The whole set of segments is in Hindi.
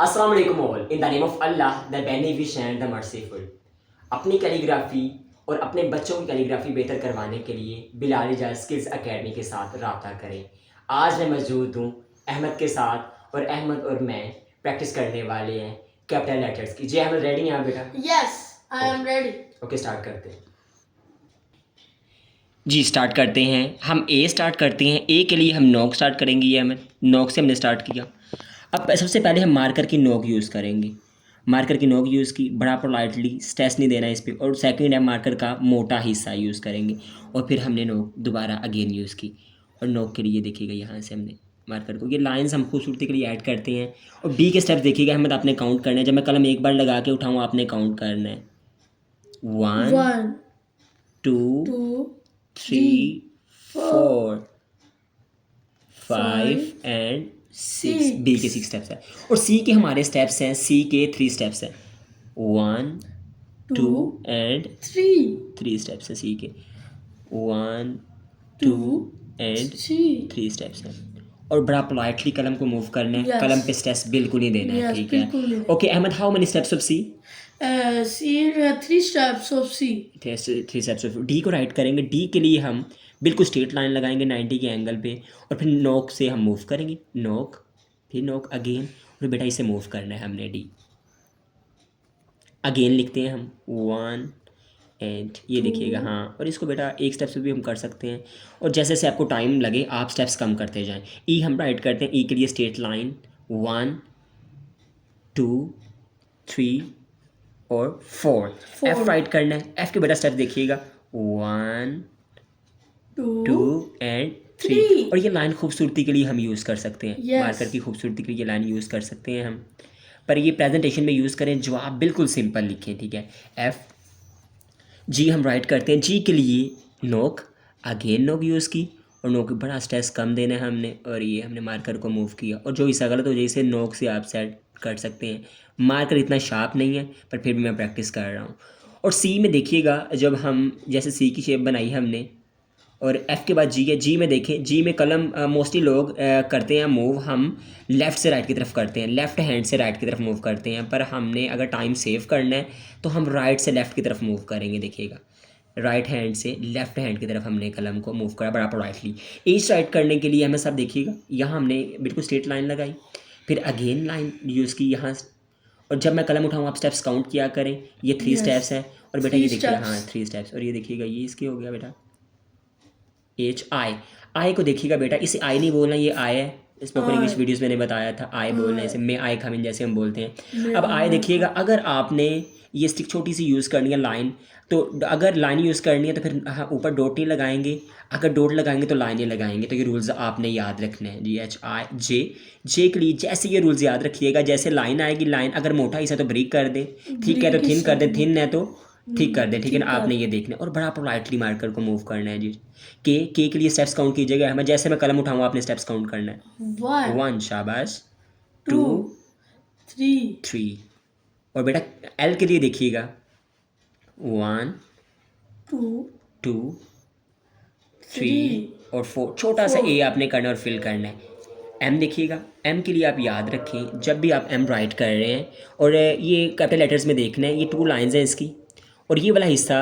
Assalamu alaikum all. In the name of Allah, the Beneficent, the Merciful. अपनी कैलीग्राफी और अपने बच्चों की कैलीग्राफी बेहतर करवाने के लिए बिलाल इजाज़ स्किल्स एकेडमी के साथ रब्ता करें। आज मैं मौजूद हूँ अहमद के साथ और अहमद और मैं प्रैक्टिस करने वाले हैं कैपिटल लेटर्स की। जी अहमद, रेडी हैं आप बेटा? Yes, I am ready. Okay, start करते हैं। जी स्टार्ट करते हैं। हम ए स्टार्ट करते हैं। ए के लिए हम नोक स्टार्ट करेंगे। ये हमें नोक से हमने स्टार्ट किया। अब सबसे पहले हम मार्कर की नोक यूज़ करेंगे। मार्कर की नोक यूज़ की, बड़ा पोलाइटली, स्ट्रेस नहीं देना इस पर। और सेकंड है मार्कर का मोटा हिस्सा यूज़ करेंगे। और फिर हमने नोक दोबारा अगेन यूज़ की। और नोक के लिए देखिएगा यहाँ से हमने मार्कर को, ये लाइंस हम खूबसूरती के लिए ऐड करते हैं। और डी के स्टेप्स देखिएगा, हमें आपने काउंट करना है। जब मैं कलम एक बार लगा के उठाऊँ आपने काउंट करना है। 1 2 2, 3 4 5 एंड 6। बी के 6 स्टेप्स हैं। और सी के हमारे स्टेप्स हैं, सी के 3 स्टेप्स हैं। 1 2 एंड 3 स्टेप्स हैं सी के। 1 2 एंड 3 स्टेप्स हैं। और बड़ा पोलाइटली कलम को मूव करना है। कलम पे स्ट्रेस बिल्कुल नहीं देना है, ठीक है? Okay Ahmad, how many steps of C? three steps of C. 3 steps of D को राइट करेंगे। डी के लिए हम बिल्कुल स्ट्रेट लाइन लगाएंगे 90 के एंगल पे। और फिर नोक से हम मूव करेंगे। नोक, फिर नोक अगेन। और बेटा इसे मूव करना है हमने डी। अगेन लिखते हैं हम 1 एंड ये देखिएगा। हाँ, और इसको बेटा एक स्टेप से भी हम कर सकते हैं। और जैसे जैसे आपको टाइम लगे आप स्टेप्स कम करते जाएं। ई हम राइट करते हैं। ई के लिए स्ट्रेट लाइन 1 2 3 और 4। एफ राइट करना है। एफ के बेटा स्टेप देखिएगा 1 2 एंड 3। और ये लाइन खूबसूरती के लिए हम यूज़ कर सकते हैं। मार्कर की खूबसूरती के लिए ये लाइन यूज़ कर सकते हैं हम। पर ये प्रेजेंटेशन में यूज़ करें, जवाब बिल्कुल सिंपल लिखें, ठीक है? एफ। जी हम राइट करते हैं। जी के लिए नोक, अगेन नोक यूज़ की। और नोक बड़ा स्ट्रेस कम देना है हमने। और ये हमने मार्कर को मूव किया। और जो हिस्सा गलत हो जाए इसे नोक से आप सेट कर सकते हैं। मार्कर इतना शार्प नहीं है, पर फिर भी मैं प्रैक्टिस कर रहा हूँ। और सी में देखिएगा, जब हम जैसे सी की शेप बनाई हमने और एफ़ के बाद जी है। जी में देखें, जी में कलम मोस्टली लोग करते हैं मूव, हम लेफ़्ट से राइट की तरफ करते हैं, लेफ़्ट हैंड से राइट की तरफ मूव करते हैं। पर हमने अगर टाइम सेव करना है तो हम राइट से लेफ़्ट की तरफ मूव करेंगे। देखिएगा, राइट हैंड से लेफ़्ट हैंड की तरफ हमने कलम को मूव करा बड़ा पोलाइटली। एज राइट करने के लिए हमें सब देखिएगा, यहाँ हमने बिल्कुल स्ट्रेट लाइन लगाई, फिर अगेन लाइन यूज़ की यहाँ। और जब मैं कलम उठाऊँ आप स्टेप्स काउंट किया करें। ये 3 स्टेप्स हैं। और बेटा ये देखिएगा, हाँ 3 स्टेप्स। और ये देखिएगा, ये इसके हो गया बेटा एच आई। आई को देखिएगा बेटा, इसे आई नहीं बोलना, ये आई है। स्पोकन इंग्लिश वीडियोस मैंने बताया था आई बोलना है इसे। मे आई कम इन जैसे हम बोलते हैं। अब आई देखिएगा, अगर आपने ये स्टिक छोटी सी यूज़ करनी है लाइन, तो अगर लाइन यूज़ करनी है तो फिर हाँ ऊपर डॉट नहीं लगाएंगे। अगर डॉट लगाएंगे तो लाइनें लगाएंगे। तो ये रूल्स आपने याद रखने हैं। जी एच आई जे। जे के लिए जैसे ये रूल्स याद रखिएगा, जैसे लाइन आएगी, लाइन अगर मोटा हिस्सा तो ब्रेक कर दें, ठीक है, तो थिन कर दें, थिन है तो ठीक कर दें, ठीक है ना? आपने ये देखना है। और बड़ा पोलाइटली मार्कर को मूव करना है। जी के लिए स्टेप्स काउंट कीजिएगा। हमें जैसे मैं कलम उठाऊँ आपने स्टेप्स काउंट करना है। 1 शाबाश, 2 3। और बेटा एल के लिए देखिएगा 1 2 3 और 4। छोटा सा ए आपने करना और फिल करना है। एम देखिएगा, एम के लिए आप याद रखें, जब भी आप एम राइट कर रहे हैं और ये कैपिटल लेटर्स में देखना है, ये 2 लाइंस हैं इसकी। और ये वाला हिस्सा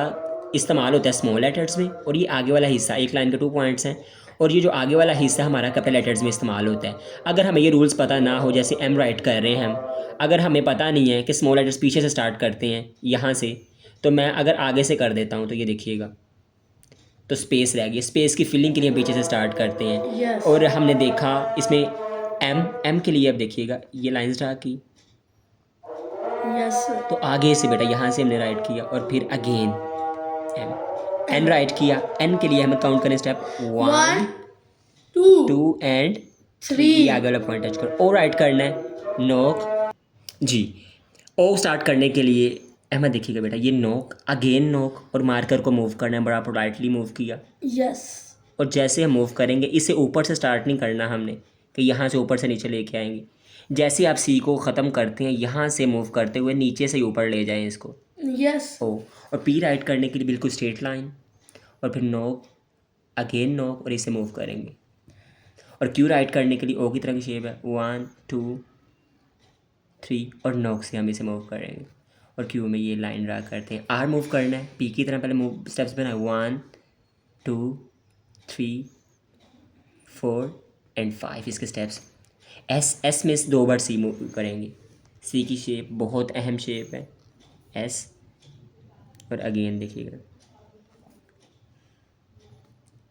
इस्तेमाल होता है स्मॉल लेटर्स में। और ये आगे वाला हिस्सा, एक लाइन के 2 पॉइंट्स हैं। और ये जो आगे वाला हिस्सा हमारा कैपिटल लेटर्स में इस्तेमाल होता है। अगर हमें ये रूल्स पता ना हो, जैसे एम राइट कर रहे हैं हम, अगर हमें पता नहीं है कि स्मॉल लेटर्स पीछे से स्टार्ट करते हैं यहाँ से, तो मैं अगर आगे से कर देता हूँ तो ये देखिएगा, तो स्पेस रह गई। स्पेस की फिलिंग के लिए पीछे से स्टार्ट करते हैं। और हमने देखा इसमें एम के लिए, अब देखिएगा ये लाइंस ड्रा की, तो आगे से बेटा यहाँ से हमने राइट किया और फिर अगेन एम। एन राइट किया। एन के लिए हमें काउंट करें स्टेप 1 2 एंड 3। ये आगे वाला पॉइंट टच करो। ओ राइट करना है, नोक। जी ओ स्टार्ट करने के लिए अहमद देखिएगा बेटा, ये नोक, अगेन नोक। और मार्कर को मूव करना है, बड़ा पोलाइटली मूव किया। और जैसे हम मूव करेंगे, इसे ऊपर से स्टार्ट नहीं करना हमने कि यहाँ से ऊपर से नीचे लेके आएंगे। जैसे आप सी को ख़त्म करते हैं, यहाँ से मूव करते हुए नीचे से ऊपर ले जाएं इसको। ओ। और पी राइट करने के लिए बिल्कुल स्ट्रेट लाइन। और फिर नोक, अगेन नोक, और इसे मूव करेंगे। और क्यू राइट करने के लिए ओ की तरह की शेप है 1 2 3 और नोक से हम इसे मूव करेंगे और क्यू में ये लाइन ड्रा करते हैं। आर मूव करना है, पी की तरह पहले मूव स्टेप्स बनाए 1 2 3 4 एंड 5 इसके स्टेप्स। एस में से 2 बार सी मूव करेंगे। सी की शेप बहुत अहम शेप है एस, और अगेन देखिएगा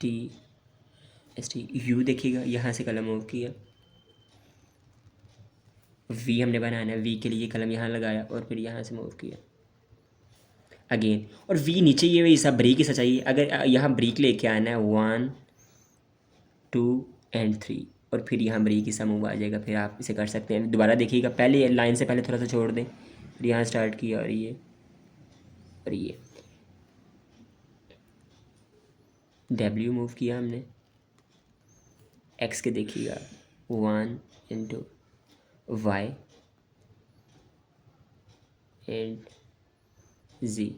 टी एस टी। यू देखिएगा यहाँ से कलम मूव किया, वी हमने बनाना है, वी के लिए कलम यहाँ लगाया और फिर यहाँ से मूव किया अगेन, और वी नीचे ये सब ब्रेक ही चाहिए। अगर यहाँ ब्रेक लेके आना है 1 2 एंड 3 और फिर यहाँ ब्रेक ही सा मूव आ जाएगा, फिर आप इसे कर सकते हैं। दोबारा देखिएगा, पहले लाइन से पहले थोड़ा सा छोड़ दें, फिर यहाँ स्टार्ट किया और ये डब्ल्यू मूव किया हमने, एक्स के देखिएगा 1 इंटू वाई एंड जी,